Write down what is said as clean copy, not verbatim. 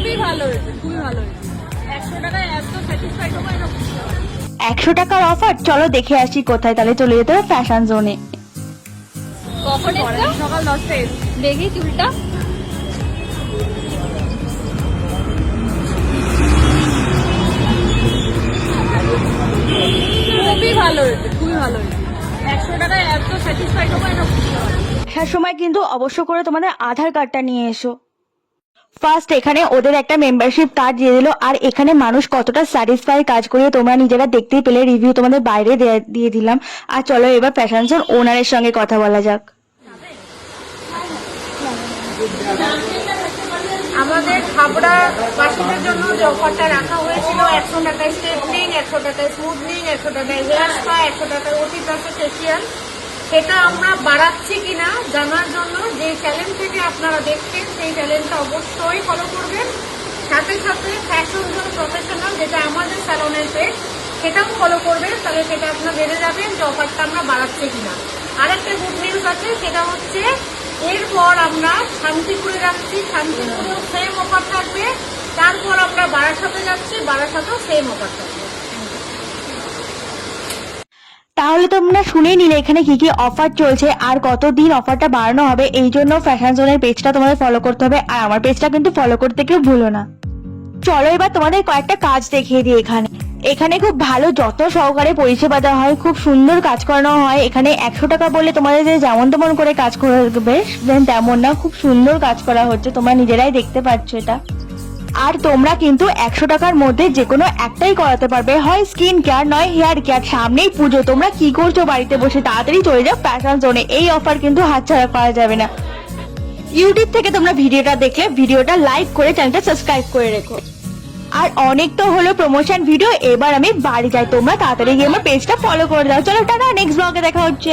খুবই ভালো হয়েছে, খুবই ভালো হয়েছে। 100 টাকায় এত স্যাটিসফাইড হবো এটা বুঝতে পারছি। 100 টাকার অফার, চলো দেখে আসি কোথায়। তাহলে চলে যেতে হবে ফ্যাশন জোনে। কখন এসছো? সকাল 10টায় এসছি। দেখি চুলটা। খুবই ভালো হয়েছে, খুবই ভালো হয়েছে। 100 টাকায় এত স্যাটিসফাইড হবো এটা বুঝতে পারছি। আসার সময় কিন্তু অবশ্য করে তোমাদের আধার কার্ডটা নিয়ে এসো। ফার্স্ট এখানে ওদের একটা মেম্বারশিপ কার্ড দিয়ে দিল, আর এখানে মানুষ কতটা স্যাটিসফাই কাজ করে তোমরা নিজেরা দেখতেই পেলে, রিভিউ তোমাদের বাইরে দিয়ে দিলাম। আর চলো এবার ফ্যাশন জোন ওনারের সঙ্গে কথা বলা যাক। আমাদের হাবড়া বাসীদের জন্য যে অফারটা রাখা হয়েছিল 100 টাকায় স্ট্রেটনিং, 100 টাকায় স্মুথনিং, 100 টাকায় হেয়ার স্পা, 100 টাকায় ওটি প্লাস ফেসিয়াল, সেটা আমরা বাড়াচ্ছি কিনা জানার জন্য যে চ্যানেল থেকে আপনারা দেখছেন সেই চ্যানেলটা অবশ্যই ফলো করবেন। সাথে সাথে ফ্যাশন জোন প্রফেশনাল, যেটা আমাদের স্যালনের পেজ, সেটাও ফলো করবেন। তাহলে সেটা আপনারা জেনে যাবেন যে অফারটা আমরা বাড়াচ্ছি কিনা। আরেকটা গুড নিউজ আছে, সেটা হচ্ছে এরপর আমরা শান্তিপুরে যাচ্ছি, শান্তিপুরেও সেম অফার থাকবে। তারপর আমরা বারাসাতে যাচ্ছি, বারাসাতেও সেম অফার থাকবে। তাহলে তোমরা শুনে নিলে এখানে কি কি অফার চলছে আর কতদিন অফারটা বাড়ানো হবে। এই জন্য ফ্যাশন জোনের পেজটা তোমাদের ফলো করতে হবে, আর আমার পেজটা কিন্তু ফলো করতে কেউ ভুলো না। চলো এবার তোমাদের কয়েকটা কাজ দেখিয়ে দিই। এখানে খুব ভালো যত্ন সহকারে পরিষেবা দেওয়া হয়, খুব সুন্দর কাজ করানো হয়। এখানে 100 টাকা বললে তোমাদের যে যেমন তেমন করে কাজ করবে তেমন না, খুব সুন্দর কাজ করা হচ্ছে, তোমরা নিজেরাই দেখতে পাচ্ছ এটা। আর তোমরা কিন্তু 100 টাকার মধ্যে যে কোনো একটাই করাতে পারবে, হয় স্কিন কেয়ার নয় হেয়ার কেয়ার। সামনেই পুজো, তোমরা কি করছো বাড়িতে বসে? তাড়াতাড়ি চলে যাও ফ্যাশন জোনে, এই অফার কিন্তু হাতছাড়া করা যাবে না। ইউটিউব থেকে তোমরা ভিডিওটা দেখলে ভিডিওটা লাইক করে চ্যানেলটা সাবস্ক্রাইব করে রেখো। আর অনেক তো হলো প্রমোশন ভিডিও, এবার আমি বাড়ি যাই, তোমরা তাড়াতাড়ি গিয়ে আমার পেজটা ফলো করে দাও। চলো টাটা, নেক্সট ব্লগে দেখা হচ্ছে।